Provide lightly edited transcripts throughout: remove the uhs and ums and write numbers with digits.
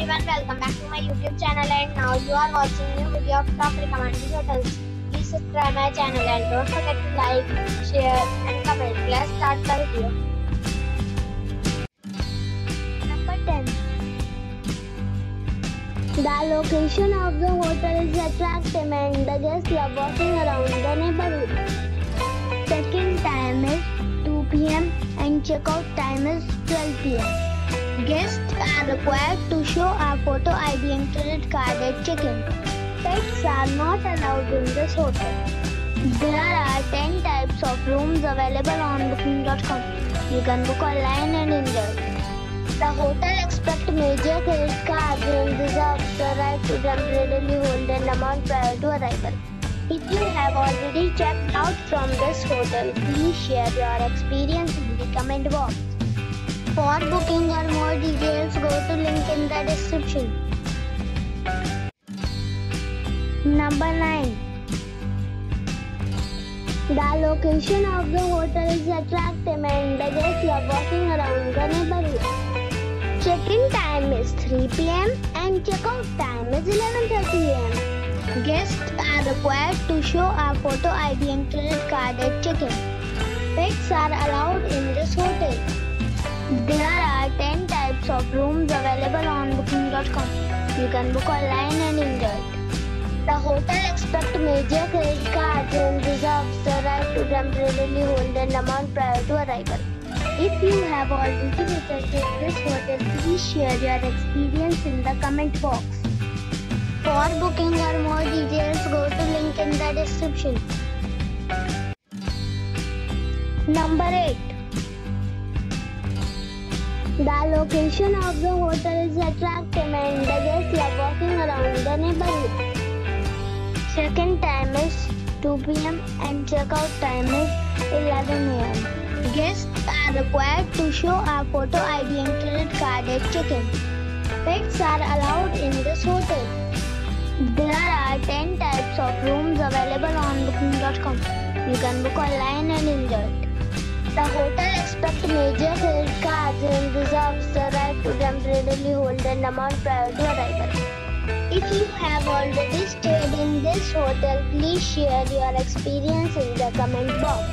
everyone, welcome back to my YouTube channel, and now you are watching new video of top recommended hotels. Please subscribe my channel and don't forget to like, share and comment. Let's start the video. Number 10. The location of the hotel is attractive and the guests love walking around the neighborhood. Check-in time is 2 p.m. and check-out time is 12 p.m. Guests are required to show a photo ID and credit card at check-in. Pets are not allowed in this hotel. There are 10 types of rooms available on booking.com. You can book online and enjoy it. The hotel expects major credit cards and reserves the right to temporarily hold an amount prior to arrival. If you have already checked out from this hotel, please share your experience in the comment box. For booking or more details, go to link in the description. Number 9. The location of the hotel is attractive and the guests love walking around the neighborhood. Check-in time is 3 p.m. and check-out time is 11:30 a.m. Guests are required to show a photo ID and credit card at check-in. Pets are allowed in this hotel. There are 10 types of rooms available on booking.com. You can book online and enjoy it. The hotel expects major credit cards and reserves the right to temporarily hold an amount prior to arrival. If you have already visited this hotel, please share your experience in the comment box. For booking or more details, go to link in the description. Number 8. The location of the hotel is attractive and the guests love walking around the neighborhood. Check-in time is 2 p.m. and check-out time is 11 a.m. Guests are required to show a photo ID and credit card at check-in. Pets are allowed in this hotel. There are 10 types of rooms available on booking.com. You can book online and enjoy it. The hotel expects major credit cards and reserves the right to temporarily hold an amount prior to arrival. If you have already stayed in this hotel, please share your experience in the comment box.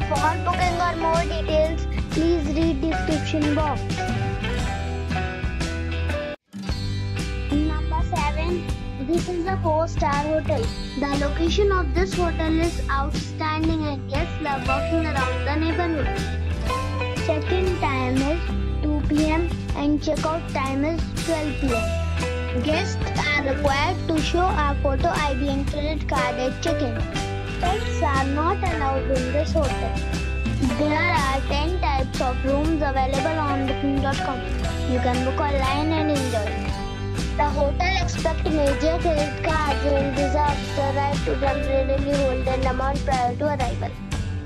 For booking or more details, please read description box. Number 7. This is a 4-star hotel. The location of this hotel is outstanding and guests love walking around the neighborhood. Check-in time is 2 p.m. and check-out time is 12 p.m. Guests are required to show a photo ID and credit card at check-in. Pets are not allowed in this hotel. There are 10 types of rooms available on booking.com. You can book online and enjoy it. The hotel expects major credit cards and reserves the right to temporarily hold an amount prior to arrival.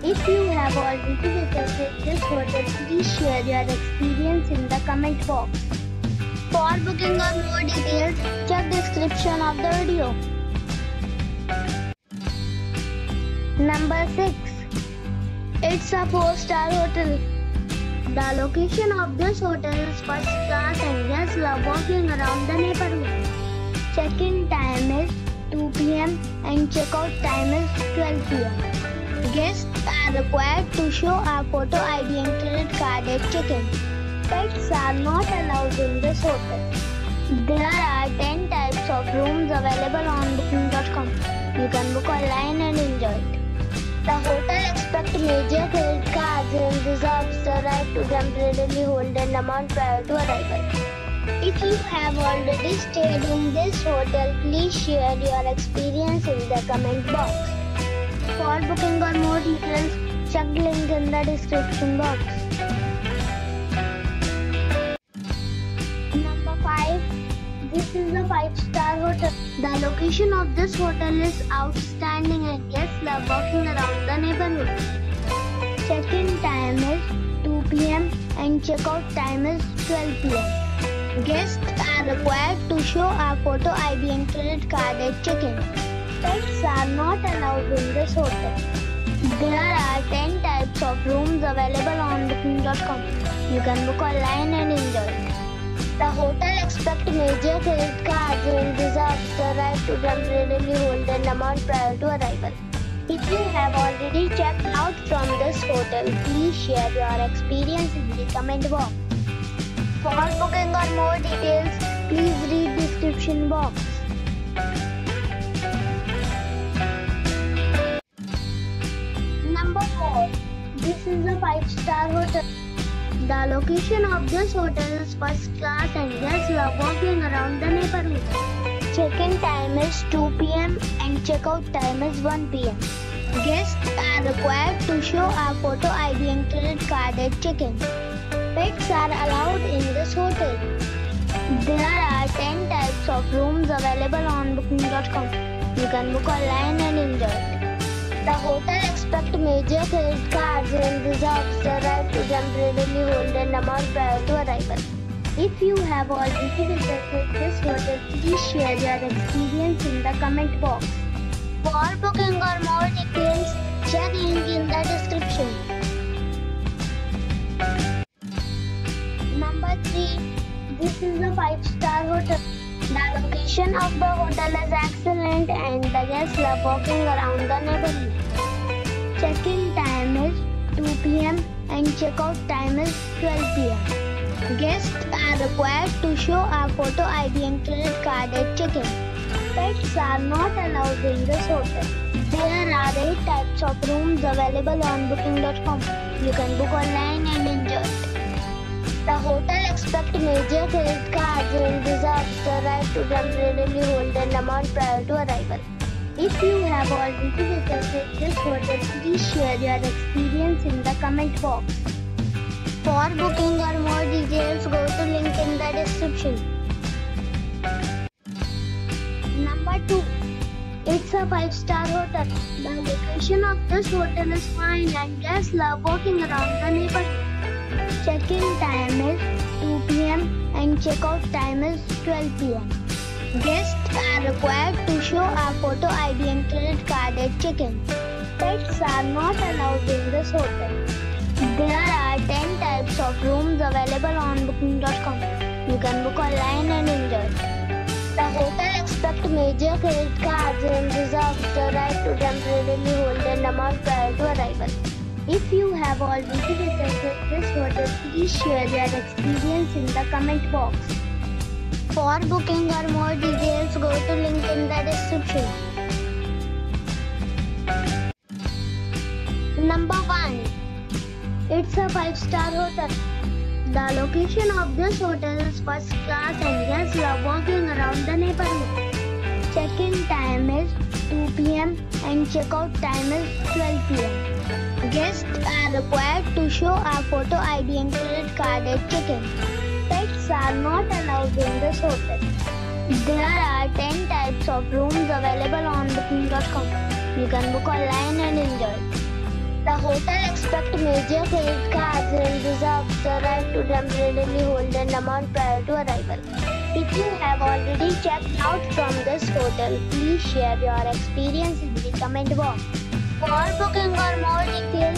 If you have already visited this hotel, please share your experience in the comment box. For booking or more details, check the description of the video. Number 6. It's a 4-star hotel. The location of this hotel is first class and guests love walking around the neighborhood. Check-in time is 2 p.m. and check-out time is 12 p.m. Guests are required to show a photo ID and credit card at check-in. Pets are not allowed in this hotel. There are 10 types of rooms available on booking.com. You can book online and enjoy it. The hotel expects major credit cards and reserves the right to temporarily hold an amount prior to arrival. If you have already stayed in this hotel, please share your experience in the comment box. For booking or more details, check the link in the description box. Number 5. This is a 5-star hotel. The location of this hotel is outstanding and guests love walking around the neighborhood. Check-in time is 2 p.m. and check-out time is 12 p.m. Guests are required to show a photo ID and credit card at check-in. Pets are not allowed in this hotel. There are 10 types of rooms available on booking.com. You can book online and enjoy it. The hotel expects major credit cards and reserves the right to temporarily hold an amount prior to arrival. If you have already checked out from this hotel, please share your experience in the comment box. For booking or more details, please read description box. Number 4. This is a 5-star hotel. The location of this hotel is first class and guests love walking around the neighborhood. Check-in time is 2 p.m. and check-out time is 1 p.m. Guests are required to show a photo ID and credit card at check-in. Pets are allowed in this hotel. There are 10 types of rooms available on booking.com. You can book online and enjoy it. The hotel expects major credit cards and reserves the right to temporarily hold an amount prior to arrival. If you have already visited this hotel, please share your experience in the comment box. For booking or more details, check link in the description. Number 3. This is a 5-star hotel. The location of the hotel is excellent and the guests love walking around the neighborhood. Check-in time is 2 p.m. and check-out time is 12 p.m. Guests are required to show a photo ID and credit card at check-in. Pets are not allowed in this hotel. There are 8 types of rooms available on booking.com. You can book online and enjoy it. The hotel expects major credit cards and reserves the right to temporarily hold an amount prior to arrival. If you have already visited this hotel, please share your experience in the comment box. For booking or more details, go to link in the description. Number 2. It's a 5-star hotel. The location of this hotel is fine and guests love walking around the neighborhood. Check-in time is 2 p.m. and check-out time is 12 p.m. Guests are required to show a photo ID and credit card at check-in. Pets are not allowed in this hotel. There are 10 types of rooms available on booking.com. You can book online and enjoy it. The hotel expects major credit cards and reserves the right to temporarily hold an amount prior to arrival. If you have already visited this hotel, please share your experience in the comment box. For booking or more details, go to link in the description. Number 1. It's a 5-star hotel. The location of this hotel is first class and guests love walking around the neighborhood. Check-in time is 2 p.m. and check-out time is 12 p.m. Guests are required to show a photo ID and credit card at check-in. Pets are not allowed in this hotel. There are 10 types of rooms available on booking.com. You can book online and enjoy it. The hotel expects major credit cards and reserves the right to temporarily hold an amount prior to arrival. If you have already checked out from this hotel, please share your experience in the comment box. For booking or more details,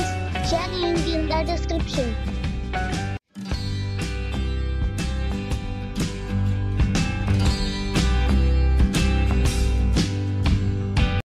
check link in the description.